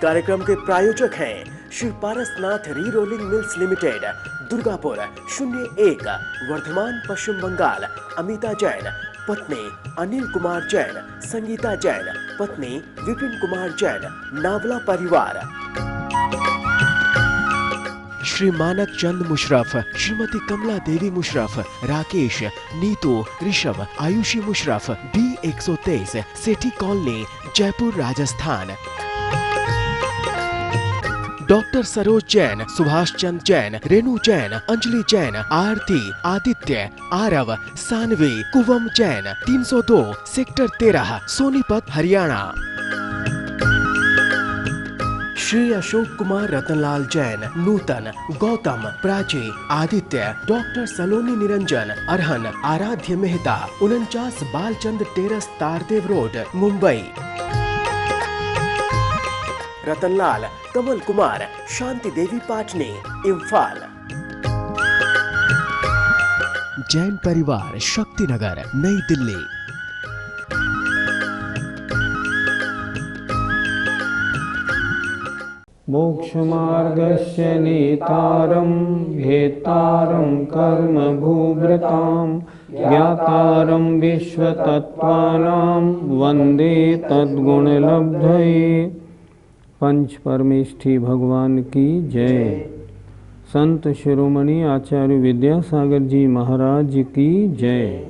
कार्यक्रम के प्रायोजक हैं Shri Parasnath re rolling mills limited, Durgapur 01, Bardhaman Paschim Bengal. Amita Jain, पत्नी अनिल कुमार जैन, संगीता जैन, पत्नी विपिन कुमार जैन, नावला परिवार। श्री मानक चंद मुशरफ, श्रीमती कमला देवी मुशरफ, राकेश, नीतू, ऋषभ, आयुषी मुशरफ, B123, सेठी कॉलोनी, जयपुर, राजस्थान। डॉक्टर सरोज जैन, सुभाष चंद जैन, रेणु जैन, अंजलि जैन, आरती, आदित्य, आरव, सानवी, कुवम जैन, 302, सेक्टर 13, सोनीपत, हरियाणा। श्री अशोक कुमार रतनलाल जैन, नूतन, गौतम, प्राची, आदित्य, डॉक्टर सलोनी निरंजन, अरहन, आराध्य मेहता, 49 बालचंद टेरस, तारदेव रोड, मुंबई। रतनलाल, कमल कुमार, शांति देवी पाटनी, इम्फाल। जैन परिवार, शक्तिनगर, नई दिल्ली। मोक्षमार्गस्य नेतारं भेतारं कर्म भूभृतां ज्ञातारं विश्वतत्त्वानां वन्दे तद्गुणलब्धये। पंच परमेष्ठी भगवान की जय। संत शिरोमणि आचार्य विद्यासागर जी महाराज की जय।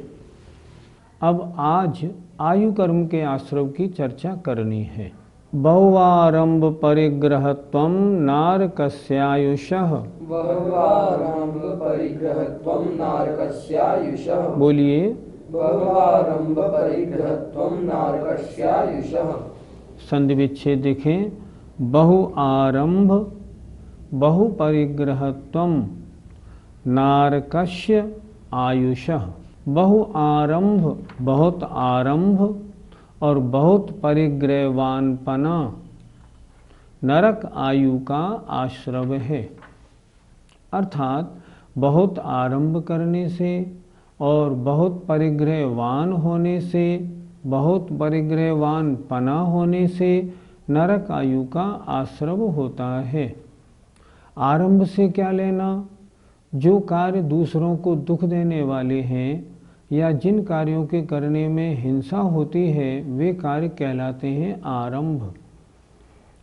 अब आज आयु कर्म के आश्रव की चर्चा करनी है। बहुवारंभ परिग्रहत्वं नारकस्यायुषः। बहुवारंभ परिग्रहत्वं नारकस्यायुषः। बोलिए। बहुवारंभ परिग्रहत्वं नारकस्यायुषः। संधि विच्छेद देखें। बहु आरंभ बहु परिग्रहत्वं नारकस्य आयुषः। बहु आरंभ बहुत आरंभ और बहुत परिग्रहवानपना नरक आयु का आश्रव है। अर्थात बहुत आरंभ करने से और बहुत परिग्रहवान होने से, बहुत परिग्रहवानपना होने से नरक आयु का आश्रव होता है। आरंभ से क्या लेना? जो कार्य दूसरों को दुख देने वाले हैं या जिन कार्यों के करने में हिंसा होती है वे कार्य कहलाते हैं आरंभ।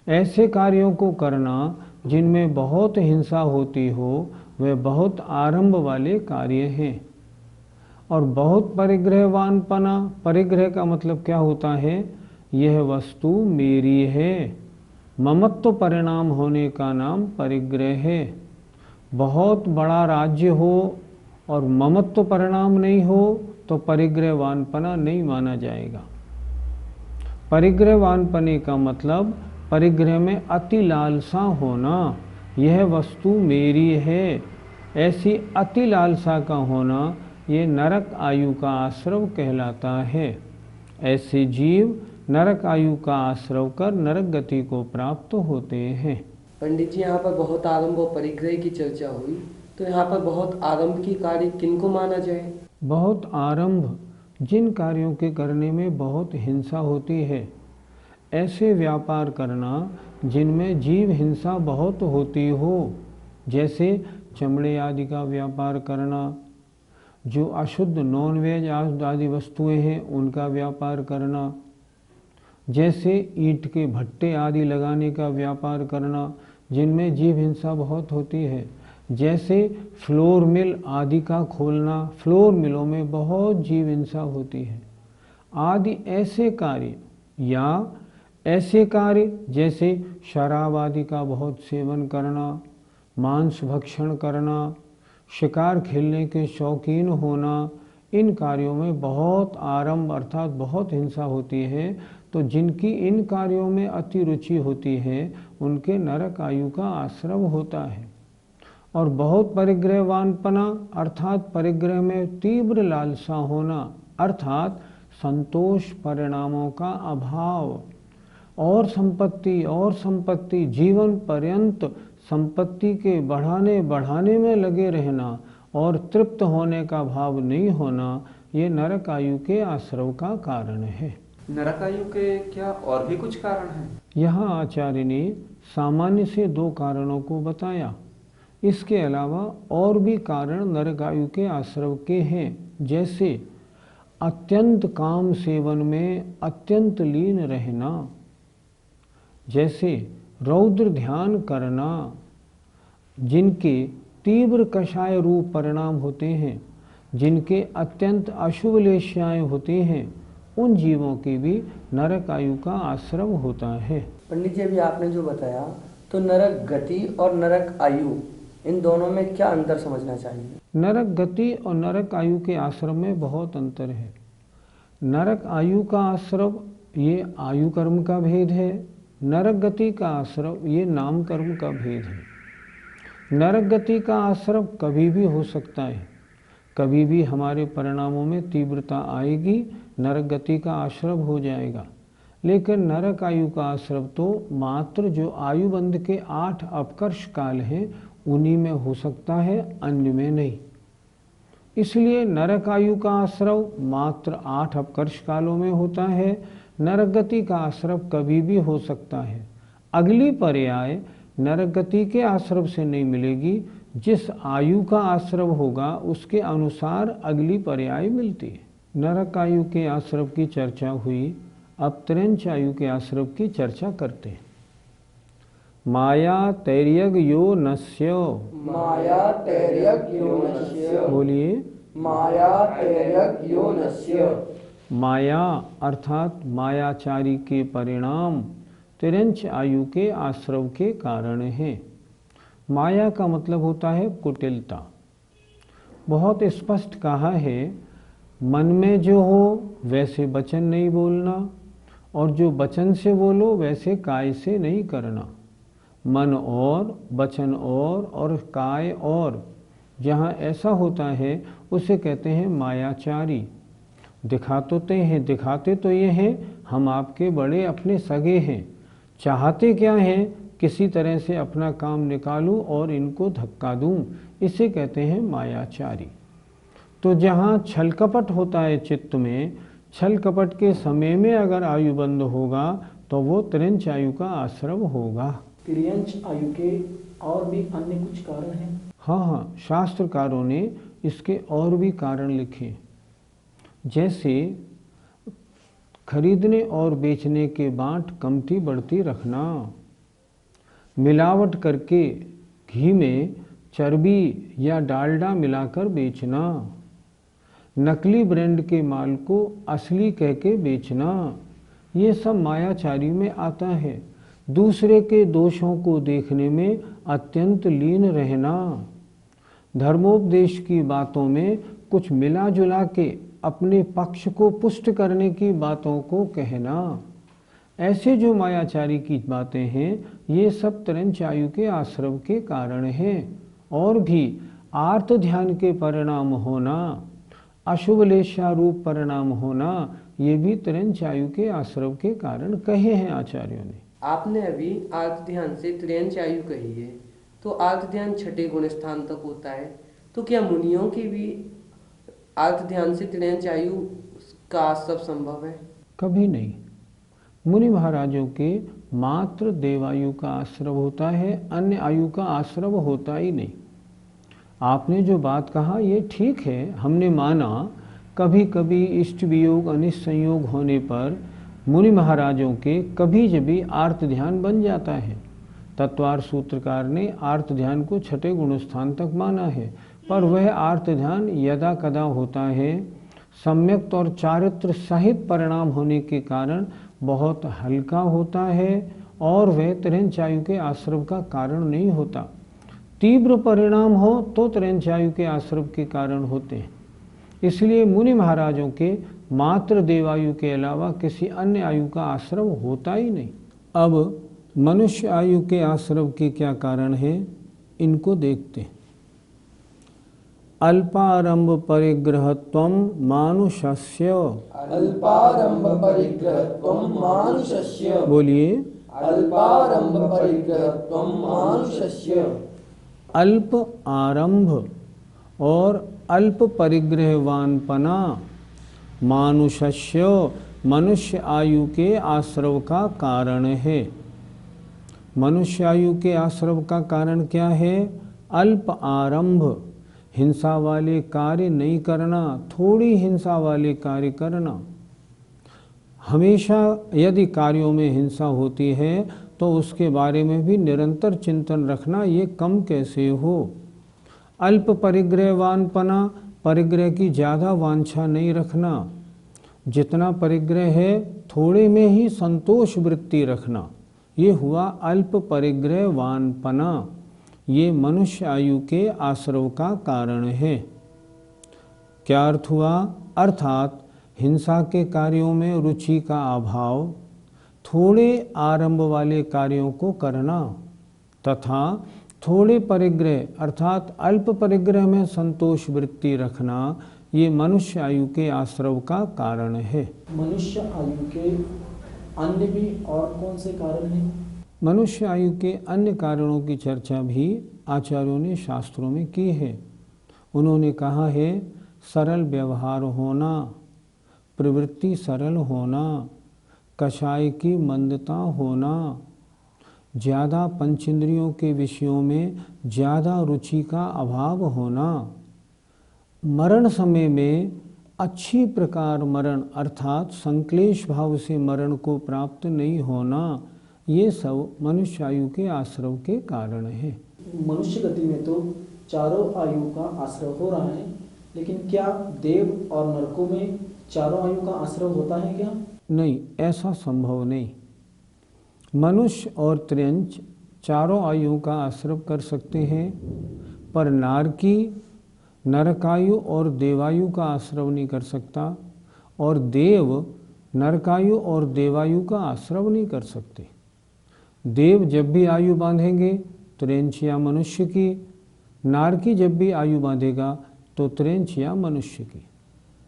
ऐसे कार्यों को करना जिनमें बहुत हिंसा होती हो वे बहुत आरंभ वाले कार्य हैं। और बहुत परिग्रहवानपना, परिग्रह का मतलब क्या होता है? यह वस्तु मेरी है। ममत्व परिणाम होने का नाम परिग्रह है। बहुत बड़ा राज्य हो और ममत्व परिणाम नहीं हो तो परिग्रहवानपना नहीं माना जाएगा। परिग्रहवानपने का मतलब परिग्रह में अति लालसा होना। यह वस्तु मेरी है, ऐसी अति लालसा का होना ये नरक आयु का आश्रव कहलाता है। ऐसे जीव नरक आयु का आश्रव कर नरक गति को प्राप्त होते हैं। पंडित जी, यहाँ पर बहुत आरंभ और परिग्रह की चर्चा हुई, तो यहाँ पर बहुत आरंभ की कार्य किनको माना जाए? बहुत आरंभ जिन कार्यों के करने में बहुत हिंसा होती है, ऐसे व्यापार करना जिनमें जीव हिंसा बहुत होती हो, जैसे चमड़े आदि का व्यापार करना, जो अशुद्ध नॉनवेज आदि वस्तुएं हैं उनका व्यापार करना, जैसे ईंट के भट्टे आदि लगाने का व्यापार करना जिनमें जीव हिंसा बहुत होती है, जैसे फ्लोर मिल आदि का खोलना, फ्लोर मिलों में बहुत जीव हिंसा होती है आदि ऐसे कार्य, या ऐसे कार्य जैसे शराब आदि का बहुत सेवन करना, मांस भक्षण करना, शिकार खेलने के शौकीन होना, इन कार्यों में बहुत आरंभ अर्थात बहुत हिंसा होती है। तो जिनकी इन कार्यों में अति रुचि होती है उनके नरक आयु का आश्रव होता है। और बहुत परिग्रहवानपना अर्थात परिग्रह में तीव्र लालसा होना अर्थात संतोष परिणामों का अभाव, और संपत्ति जीवन पर्यंत संपत्ति के बढ़ाने में लगे रहना और तृप्त होने का भाव नहीं होना, ये नरक आयु के आश्रव का कारण है। नरकायु के क्या और भी कुछ कारण हैं? यहाँ आचार्य ने सामान्य से 2 कारणों को बताया। इसके अलावा और भी कारण नरकायु के आश्रव के हैं, जैसे अत्यंत काम सेवन में अत्यंत लीन रहना, जैसे रौद्र ध्यान करना, जिनके तीव्र कषाय रूप परिणाम होते हैं, जिनके अत्यंत अशुभ लेश्याएँ होती हैं, उन जीवों की भी नरक आयु का आश्रव होता है। पंडित जी, अभी आपने जो बताया, तो नरक गति और नरक आयु, इन दोनों में क्या अंतर समझना चाहिए? नरक गति और नरक आयु के आश्रम में बहुत अंतर है। नरक आयु का आश्रव ये आयु कर्म का भेद है, नरक गति का आश्रव ये नाम कर्म का भेद है। नरक गति का आश्रव कभी भी हो सकता है, कभी भी हमारे परिणामों में तीव्रता आएगी, नरक गति का आश्रव हो जाएगा। लेकिन नरक आयु का आश्रव तो मात्र जो आयु बंध के 8 अपकर्ष काल हैं उन्हीं में हो सकता है, अन्य में नहीं। इसलिए नरक आयु का आश्रव मात्र 8 अपकर्ष कालों में होता है, नरक गति का आश्रव कभी भी हो सकता है। अगली पर्याय नरक गति के आश्रव से नहीं मिलेगी, जिस आयु का आश्रव होगा उसके अनुसार अगली पर्याय मिलती है। नरक आयु के आश्रव की चर्चा हुई, अब त्रिंच आयु के आश्रव की चर्चा करते हैं। माया तैर्यग यो नस्य, माया तैर्यक योनस्य, बोलिए। माया तैर्यक योनस्य। माया अर्थात मायाचारी के परिणाम त्रिंच आयु के आश्रव के कारण हैं। माया का मतलब होता है कुटिलता। बहुत स्पष्ट कहा है, मन में जो हो वैसे वचन नहीं बोलना, और जो वचन से बोलो वैसे काय से नहीं करना। मन और वचन और काय और, जहाँ ऐसा होता है उसे कहते हैं मायाचारी। दिखाते तो ये हैं हम आपके बड़े अपने सगे हैं, चाहते क्या हैं, किसी तरह से अपना काम निकालूं और इनको धक्का दूं, इसे कहते हैं मायाचारी। तो जहाँ छल कपट होता है चित्त में, छल कपट के समय में अगर आयु बंद होगा तो वो त्रिंच आयु का आश्रव होगा। त्रियंच आयु के और भी अन्य कुछ कारण हैं? हाँ, शास्त्रकारों ने इसके और भी कारण लिखे, जैसे खरीदने और बेचने के बाँट कमती बढ़ती रखना, मिलावट करके घी में चर्बी या डालडा मिलाकर बेचना, नकली ब्रांड के माल को असली कह के बेचना, ये सब मायाचारी में आता है। दूसरे के दोषों को देखने में अत्यंत लीन रहना, धर्मोपदेश की बातों में कुछ मिला जुला के अपने पक्ष को पुष्ट करने की बातों को कहना, ऐसे जो मायाचारी की बातें हैं ये सब त्रिंच आयु के आश्रव के कारण हैं। और भी आर्त ध्यान के परिणाम होना, अशुभ लेशारूप परिणाम होना, ये भी त्रिंच आयु के आश्रव के कारण कहे हैं आचार्यों ने। आपने अभी आर्त ध्यान से त्रियंच आयु कही है, तो आर्त ध्यान छठे गुण स्थान तक होता है, तो क्या मुनियों की भी आर्त ध्यान से त्रियंच आयु का आश्रव संभव है? कभी नहीं। मुनि महाराजों के मात्र देवायु का आश्रव होता है, अन्य आयु का आश्रव होता ही नहीं। आपने जो बात कहा ये ठीक है, हमने माना कभी कभी इष्ट वियोग अनिष्ट संयोग होने पर मुनि महाराजों के कभी जभी आर्त ध्यान बन जाता है। तत्वार सूत्रकार ने आर्त ध्यान को छठे गुण स्थान तक माना है, पर वह आर्त ध्यान यदा कदा होता है, सम्यक और चारित्र सहित परिणाम होने के कारण बहुत हल्का होता है और वह त्रिंच आयु के आश्रव का कारण नहीं होता। तीव्र परिणाम हो तो त्रिंच आयु के आश्रव के कारण होते हैं। इसलिए मुनि महाराजों के मात्र देवायु के अलावा किसी अन्य आयु का आश्रव होता ही नहीं। अब मनुष्य आयु के आश्रव के क्या कारण है, इनको देखते हैं। अल्पारंभ परिग्रहत्वं मानुषस्य, अल्पारंभ परिग्रहत्वं मानुषस्य, बोलिए। अल्पारंभ परिग्रहत्वं मानुषस्य। अल्प आरंभ और अल्प परिग्रहवानपना मानुषस्य मनुष्य आयु के आश्रव का कारण है। मनुष्य आयु के आश्रव का कारण क्या है? अल्प आरंभ, हिंसा वाले कार्य नहीं करना, थोड़ी हिंसा वाले कार्य करना। हमेशा यदि कार्यों में हिंसा होती है तो उसके बारे में भी निरंतर चिंतन रखना, ये कम कैसे हो। अल्प परिग्रहवानपना, परिग्रह की ज़्यादा वांछा नहीं रखना। जितना परिग्रह है थोड़े में ही संतोष वृत्ति रखना, ये हुआ अल्प परिग्रहवानपना। ये मनुष्य आयु के आश्रव का कारण है। क्या अर्थ हुआ? अर्थात हिंसा के कार्यों में रुचि का अभाव, थोड़े आरंभ वाले कार्यों को करना तथा थोड़े परिग्रह अर्थात अल्प परिग्रह में संतोष वृत्ति रखना, ये मनुष्य आयु के आश्रव का कारण है। मनुष्य आयु के अन्य भी और कौन से कारण हैं? मनुष्य आयु के अन्य कारणों की चर्चा भी आचार्यों ने शास्त्रों में की है। उन्होंने कहा है सरल व्यवहार होना, प्रवृत्ति सरल होना, कषाय की मंदता होना, ज़्यादा पंचेंद्रियों के विषयों में ज़्यादा रुचि का अभाव होना, मरण समय में अच्छी प्रकार मरण अर्थात संक्लेश भाव से मरण को प्राप्त नहीं होना, ये सब मनुष्य आयु के आश्रव के कारण है। मनुष्य गति में तो चारों आयु का आश्रव हो रहा है, लेकिन क्या देव और नरकों में चारों आयु का आश्रव होता है क्या? नहीं, ऐसा संभव नहीं। मनुष्य और त्र्यंच चारों आयु का आश्रव कर सकते हैं, पर नारकी नरकायु और देवायु का आश्रव नहीं कर सकता, और देव नरकायु और देवायु का आश्रव नहीं कर सकते। देव जब भी आयु बांधेंगे त्र्यंच या मनुष्य की, नारकी जब भी आयु बांधेगा तो त्र्यंच या मनुष्य की,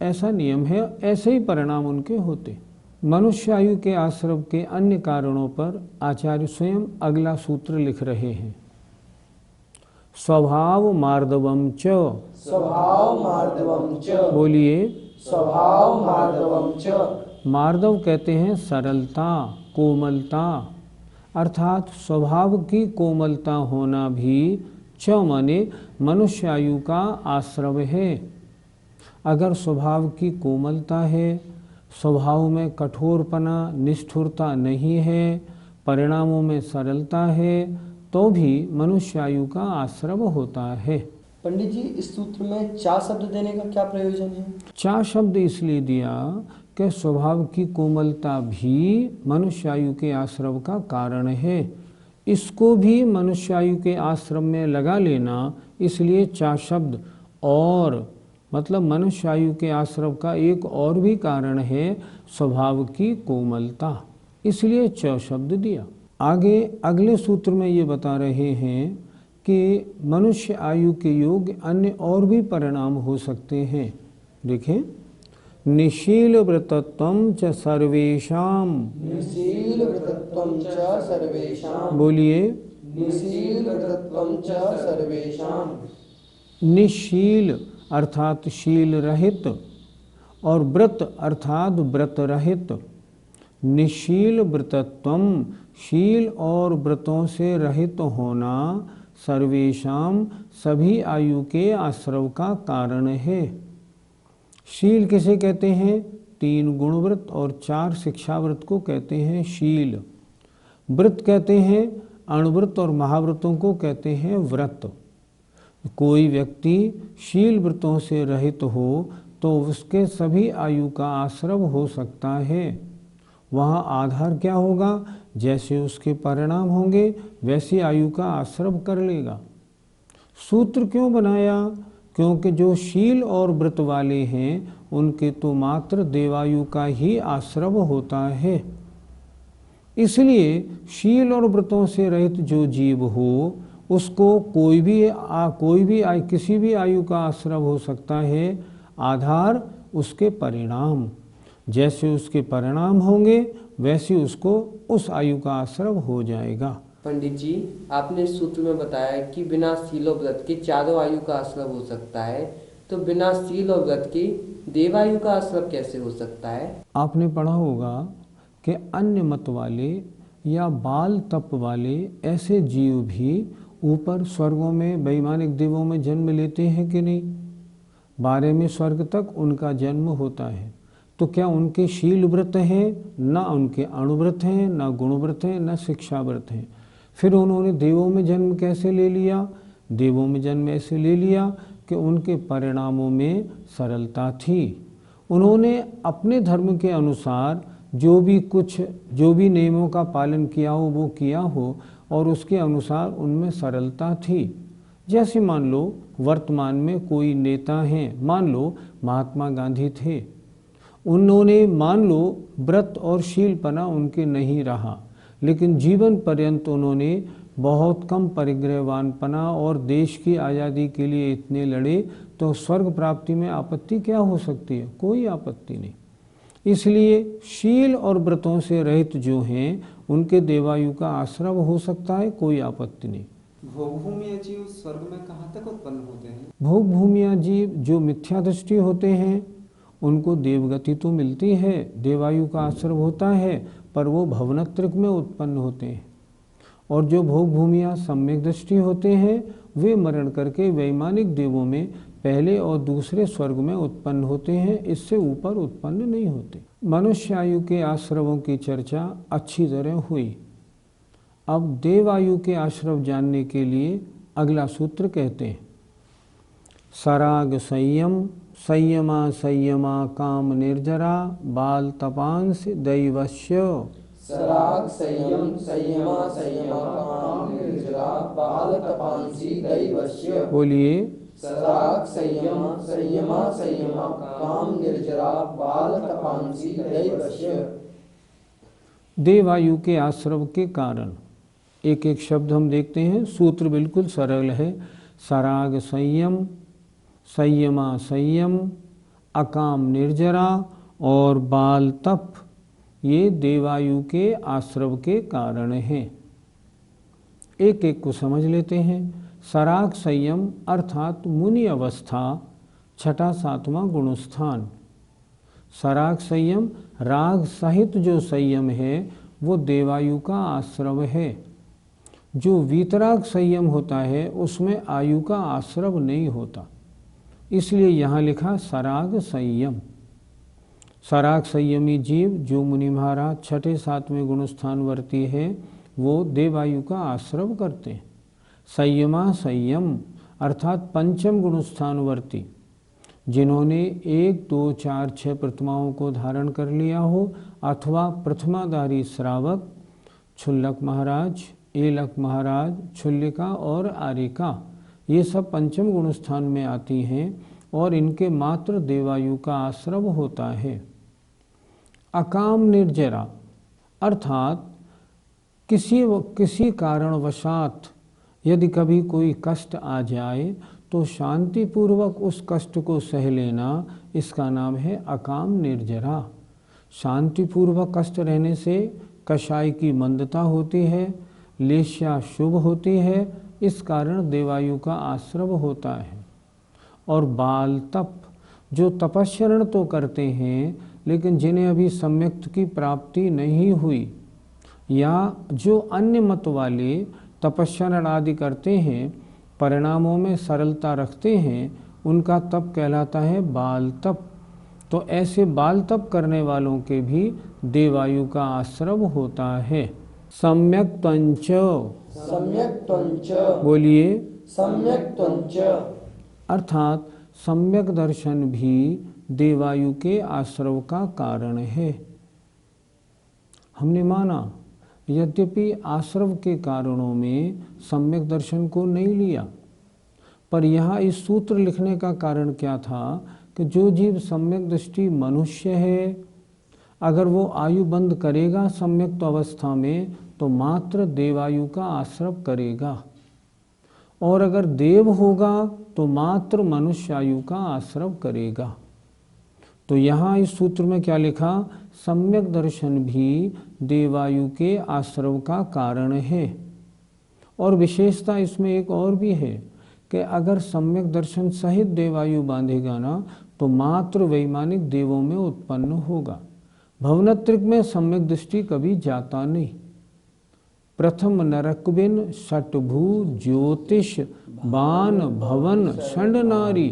ऐसा नियम है। ऐसे ही परिणाम उनके होते। मनुष्य आयु के आश्रव के अन्य कारणों पर आचार्य स्वयं अगला सूत्र लिख रहे हैं। स्वभाव मार्दवम च, स्वभाव मार्दवम च, बोलिए। स्वभाव मार्दवम च। मार्दव कहते हैं सरलता, कोमलता, अर्थात स्वभाव की कोमलता होना भी च माने मनुष्य आयु का आश्रव है। अगर स्वभाव की कोमलता है, स्वभाव में कठोरपना निष्ठुरता नहीं है, परिणामों में सरलता है, तो भी मनुष्य आयु का आश्रव होता है। पंडित जी, इस सूत्र में चा शब्द देने का क्या प्रयोजन है? चा शब्द इसलिए दिया कि स्वभाव की कोमलता भी मनुष्य आयु के आश्रव का कारण है। इसको भी मनुष्य आयु के आश्रम में लगा लेना, इसलिए चा शब्द और मतलब मनुष्य आयु के आश्रव का एक और भी कारण है स्वभाव की कोमलता, इसलिए च शब्द दिया। आगे अगले सूत्र में ये बता रहे हैं कि मनुष्य आयु के योग्य अन्य और भी परिणाम हो सकते हैं। देखें, निशील व्रतत्वं च सर्वेषां, निशील व्रतत्वं च सर्वेषां, बोलिए। निशील व्रतत्वं च सर्वेषां। निशील अर्थात शील रहित और व्रत अर्थात व्रत रहित। निशील व्रतत्वम, शील और व्रतों से रहित होना सर्वेषां सभी आयु के आश्रव का कारण है। शील किसे कहते हैं? 3 गुणव्रत और 4 शिक्षाव्रत को कहते हैं शील। व्रत कहते हैं अणुव्रत और महाव्रतों को कहते हैं व्रत। कोई व्यक्ति शील व्रतों से रहित हो तो उसके सभी आयु का आश्रव हो सकता है। वहाँ आधार क्या होगा? जैसे उसके परिणाम होंगे वैसी आयु का आश्रव कर लेगा। सूत्र क्यों बनाया? क्योंकि जो शील और व्रत वाले हैं उनके तो मात्र देवायु का ही आश्रव होता है। इसलिए शील और व्रतों से रहित जो जीव हो उसको कोई भी किसी भी आयु का आश्रव हो सकता है। आधार उसके परिणाम, जैसे उसके परिणाम होंगे वैसे उसको उस आयु का आश्रव हो जाएगा। पंडित जी, आपने इस सूत्र में बताया कि बिना शील और व्रत के चारों आयु का आश्रव हो सकता है, तो बिना शील और व्रत के देवायु का आश्रव कैसे हो सकता है? आपने पढ़ा होगा कि अन्य मत वाले या बाल तप वाले ऐसे जीव भी ऊपर स्वर्गों में वैमानिक देवों में जन्म लेते हैं कि नहीं? 12वें स्वर्ग तक उनका जन्म होता है। तो क्या उनके शील व्रत हैं? ना उनके अणुव्रत हैं, ना गुणव्रत हैं, ना शिक्षा व्रत हैं। फिर उन्होंने देवों में जन्म कैसे ले लिया? देवों में जन्म ऐसे ले लिया कि उनके परिणामों में सरलता थी। उन्होंने अपने धर्म के अनुसार जो भी नियमों का पालन किया हो वो किया हो, और उसके अनुसार उनमें सरलता थी। जैसे मान लो वर्तमान में कोई नेता हैं, मान लो महात्मा गांधी थे, उन्होंने मान लो व्रत और शीलपना उनके नहीं रहा, लेकिन जीवन पर्यंत उन्होंने बहुत कम परिग्रहवानपना और देश की आज़ादी के लिए इतने लड़े, तो स्वर्ग प्राप्ति में आपत्ति क्या हो सकती है? कोई आपत्ति नहीं। इसलिए शील और व्रतों से रहित जो हैं उनके देवायु का आश्रव हो सकता है, कोई आपत्ति नहीं। भोगभूमिया जीव स्वर्ग में कहाँ तक उत्पन्न होते हैं? भोग भूमिया जीव जो मिथ्या दृष्टि होते हैं उनको देवगति तो मिलती है, देवायु का आश्रव होता है, पर वो भवनत्रिक में उत्पन्न होते हैं। और जो भोग भूमिया सम्यक दृष्टि होते हैं वे मरण करके वैमानिक देवों में पहले और दूसरे स्वर्ग में उत्पन्न होते हैं, इससे ऊपर उत्पन्न नहीं होते। मनुष्य आयु के आश्रवों की चर्चा अच्छी तरह हुई। अब देवायु के आश्रव जानने के लिए अगला सूत्र कहते हैं, सराग संयम संयमा संयमा काम निर्जरा बाल तपांस दैवश्य। सराग संयम संयमा संयमा काम निर्जरा बाल तपांसी दैवश्य। बोलिए, सराग संयम संयमा संयमा काम निर्जरा बाल तपांसी दैवश्य। देवायु के आश्रव के कारण एक एक शब्द हम देखते हैं। सूत्र बिल्कुल सरल है। सराग संयम संयमा संयम अकाम निर्जरा और बाल तप, ये देवायु के आश्रव के कारण हैं। एक एक को समझ लेते हैं। सराग संयम अर्थात मुनि अवस्था, छठा सातवां गुणस्थान। सराग संयम राग सहित जो संयम है वो देवायु का आश्रव है। जो वीतराग संयम होता है उसमें आयु का आश्रव नहीं होता, इसलिए यहाँ लिखा सराग संयम। सराग संयमी जीव जो मुनि महाराज छठे सातवें गुणस्थान वर्ती है वो देवायु का आश्रव करते हैं। संयमा संयम अर्थात पंचम गुणस्थान वर्ती, जिन्होंने 1, 2, 4, 6 प्रतिमाओं को धारण कर लिया हो, अथवा प्रथमाधारी श्रावक, क्षुल्लक महाराज, एलक महाराज, क्षुल्लिका और आरिका, ये सब पंचम गुणस्थान में आती हैं और इनके मात्र देवायु का आश्रव होता है। अकाम निर्जरा अर्थात किसी कारणवशात यदि कभी कोई कष्ट आ जाए तो शांतिपूर्वक उस कष्ट को सह लेना, इसका नाम है अकाम निर्जरा। शांतिपूर्वक कष्ट रहने से कषाय की मंदता होती है, लेश्या शुभ होती है, इस कारण देवायु का आश्रव होता है। और बाल तप जो तपस्या तो करते हैं लेकिन जिन्हें अभी सम्यक्त की प्राप्ति नहीं हुई, या जो अन्य मत वाले तपस्या आदि करते हैं, परिणामों में सरलता रखते हैं, उनका तप कहलाता है बाल तप। तो ऐसे बाल तप करने वालों के भी देवायु का आश्रव होता है। सम्यक त्वंच, सम्यक त्वंच, बोलिए, सम्यक त्वंच अर्थात सम्यक दर्शन भी देवायु के आश्रव का कारण है। हमने माना यद्यपि आश्रव के कारणों में सम्यक दर्शन को नहीं लिया, पर यहाँ इस सूत्र लिखने का कारण क्या था कि जो जीव सम्यक दृष्टि मनुष्य है, अगर वो आयु बंद करेगा सम्यक्त अवस्था में तो मात्र देवायु का आश्रव करेगा, और अगर देव होगा तो मात्र मनुष्य आयु का आश्रव करेगा। तो यहाँ इस सूत्र में क्या लिखा, सम्यक दर्शन भी देवायु के आश्रव का कारण है। और विशेषता इसमें एक और भी है कि अगर सम्यक दर्शन सहित देवायु बांधेगा ना तो मात्र वैमानिक देवों में उत्पन्न होगा। भवनत्रिक में सम्यक दृष्टि कभी जाता नहीं। प्रथम नरकबिन षटभू ज्योतिष बान भवन षंड नारी,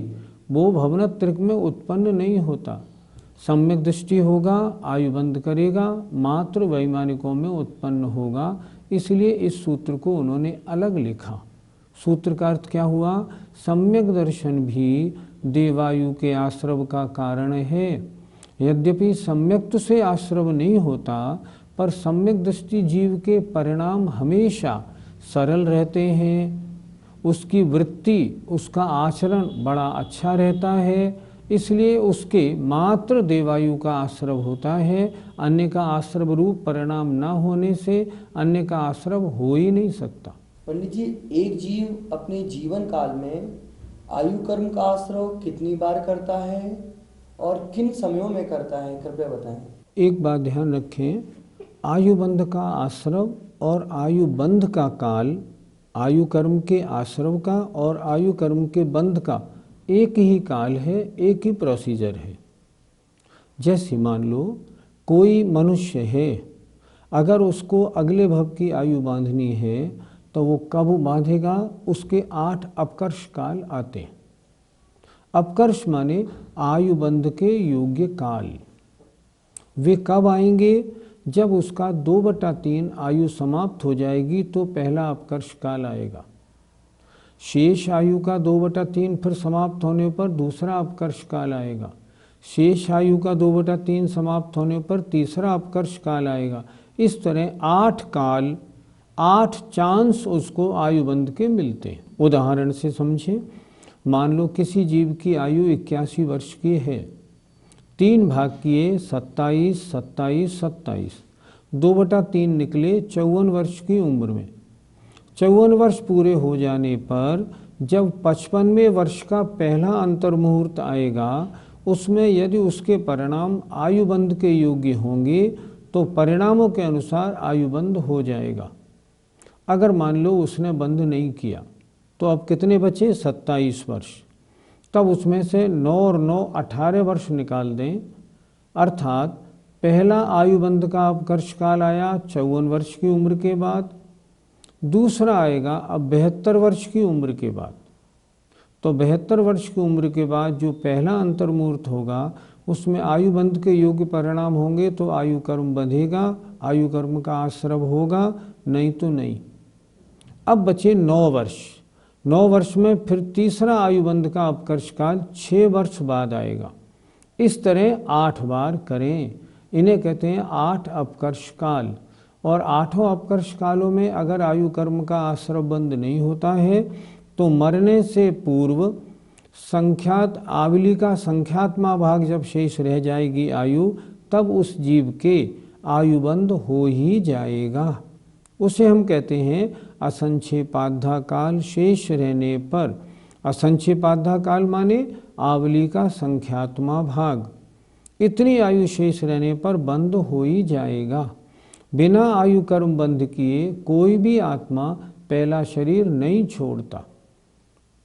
वो भवनत्रिक में उत्पन्न नहीं होता। सम्यक दृष्टि होगा, आयु बंद करेगा, मात्र वैमानिकों में उत्पन्न होगा। इसलिए इस सूत्र को उन्होंने अलग लिखा। सूत्र का अर्थ क्या हुआ? सम्यक दर्शन भी देवायु के आश्रव का कारण है। यद्यपि सम्यक्त से आश्रव नहीं होता, पर सम्यक दृष्टि जीव के परिणाम हमेशा सरल रहते हैं। उसकी वृत्ति, उसका आचरण बड़ा अच्छा रहता है, इसलिए उसके मात्र देवायु का आश्रव होता है। अन्य का आश्रव रूप परिणाम न होने से अन्य का आश्रव हो ही नहीं सकता। पंडित जी, एक जीव अपने जीवन काल में आयु कर्म का आश्रव कितनी बार करता है और किन समयों में करता है, कृपया बताएं। एक बात ध्यान रखें, आयु बंध का आश्रव और आयु बंध का काल, आयु कर्म के आश्रव का और आयु कर्म के बंध का एक ही काल है, एक ही प्रोसीजर है। जैसे मान लो कोई मनुष्य है, अगर उसको अगले भव की आयु बांधनी है तो वो कब बांधेगा? उसके 8 अपकर्ष काल आते हैं। अपकर्ष माने आयु बंध के योग्य काल। वे कब आएंगे? जब उसका 2/3 आयु समाप्त हो जाएगी तो पहला अपकर्ष काल आएगा। शेष आयु का 2/3 फिर समाप्त होने पर दूसरा अपकर्ष काल आएगा। शेष आयु का 2/3 समाप्त होने पर तीसरा अपकर्ष काल आएगा। इस तरह 8 काल, 8 चांस उसको आयु बंध के मिलते हैं। उदाहरण से समझें, मान लो किसी जीव की आयु 81 वर्ष की है, 3 भाग किए 27, 27, 27, 2/3 निकले 54 वर्ष की उम्र में। 54 वर्ष पूरे हो जाने पर जब 55वें वर्ष का पहला अंतर्मुहूर्त आएगा, उसमें यदि उसके परिणाम आयुबंध के योग्य होंगे तो परिणामों के अनुसार आयुबंध हो जाएगा। अगर मान लो उसने बंध नहीं किया तो अब कितने बचे? 27 वर्ष। तब उसमें से 9 और 9 18 वर्ष निकाल दें, अर्थात पहला आयुबंध का अपकर्ष काल आया 54 वर्ष की उम्र के बाद, दूसरा आएगा अब 72 वर्ष की उम्र के बाद। तो 72 वर्ष की उम्र के बाद जो पहला अंतर्मुहूर्त होगा उसमें आयुबंध के योग्य परिणाम होंगे तो आयु कर्म बंधेगा, आयु कर्म का आश्रव होगा, नहीं तो नहीं। अब बचे 9 वर्ष। 9 वर्ष में फिर तीसरा आयुबंध का अपकर्ष काल 6 वर्ष बाद आएगा। इस तरह 8 बार करें। इन्हें कहते हैं 8 अपकर्ष काल। और 8 अपकर्ष कालों में अगर आयु कर्म का आश्रव बंद नहीं होता है तो मरने से पूर्व संख्यात आवली का संख्यात्मा भाग जब शेष रह जाएगी आयु, तब उस जीव के आयुबंध हो ही जाएगा। उसे हम कहते हैं असंक्षेपाधा काल शेष रहने पर। असंक्षेपाधा काल माने आवली का संख्यात्मा भाग। इतनी आयु शेष रहने पर बंद हो ही जाएगा। बिना आयु कर्म बंध किए कोई भी आत्मा पहला शरीर नहीं छोड़ता।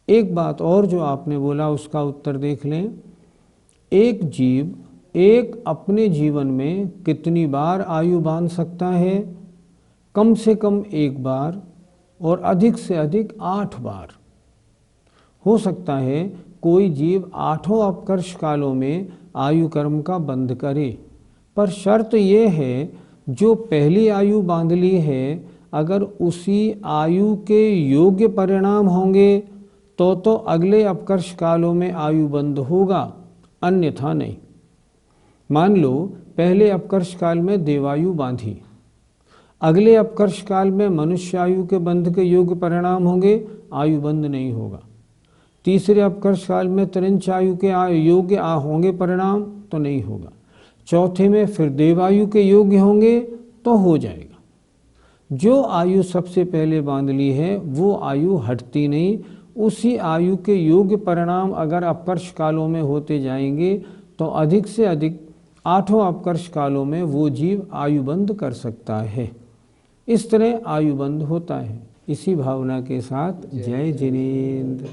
एक बात और जो आपने बोला उसका उत्तर देख लें। एक जीव एक अपने जीवन में कितनी बार आयु बांध सकता है? कम से कम 1 बार और अधिक से अधिक 8 बार। हो सकता है कोई जीव 8 अपकर्ष कालों में आयु कर्म का बंध करे, पर शर्त यह है जो पहली आयु बांध ली है अगर उसी आयु के योग्य परिणाम होंगे तो अगले अपकर्ष कालों में आयु बंद होगा, अन्यथा नहीं। मान लो पहले अपकर्ष काल में देवायु बांधी, अगले अपकर्ष काल में मनुष्य आयु के बंध के योग्य परिणाम होंगे, आयु बंद नहीं होगा। तीसरे अपकर्ष काल में त्रिंच आयु के योग्य होंगे परिणाम, तो नहीं होगा। चौथे में फिर देवायु के योग्य होंगे तो हो जाएगा। जो आयु सबसे पहले बांध ली है वो आयु हटती नहीं। उसी आयु के योग्य परिणाम अगर अपकर्ष कालों में होते जाएंगे तो अधिक से अधिक 8 अपकर्ष कालों में वो जीव आयुबंध कर सकता है। इस तरह आयुबंध होता है। इसी भावना के साथ जय जिनेंद्र।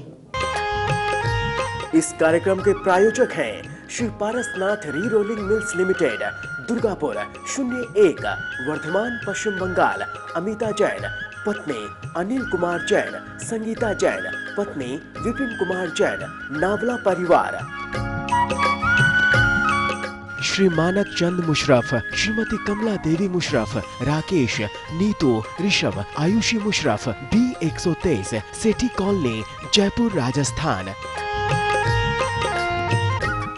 इस कार्यक्रम के प्रायोजक हैं Shri Parasnath re rolling mills limited, Durgapur 01, Bardhaman, Paschim Bengal. Amita Jain, पत्नी अनिल कुमार जैन, संगीता जैन, पत्नी विपिन कुमार जैन, नावला परिवार। श्री मानक चंद मुशरफ, श्रीमती कमला देवी मुशरफ, राकेश, नीतू, ऋषभ, आयुषी मुशरफ, B123, सेठी कॉलोनी, जयपुर, राजस्थान।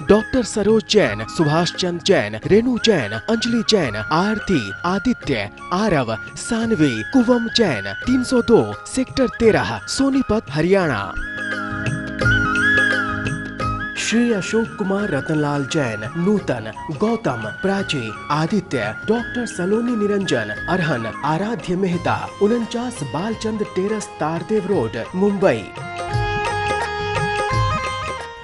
डॉक्टर सरोज जैन, सुभाष चंद जैन, रेणु जैन, अंजलि जैन, आरती, आदित्य, आरव, सानवी, कुवम जैन, 302, सेक्टर 13, सोनीपत, हरियाणा। श्री अशोक कुमार रतनलाल जैन, नूतन, गौतम, प्राची, आदित्य, डॉक्टर सलोनी निरंजन, अरहन, आराध्य मेहता, 49 बालचंद टेरस, तारदेव रोड, मुंबई।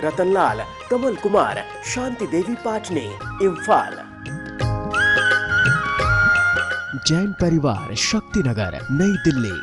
रतनलाल, कमल कुमार, शांति देवी पाटनी, इम्फाल। जैन परिवार, शक्तिनगर, नई दिल्ली।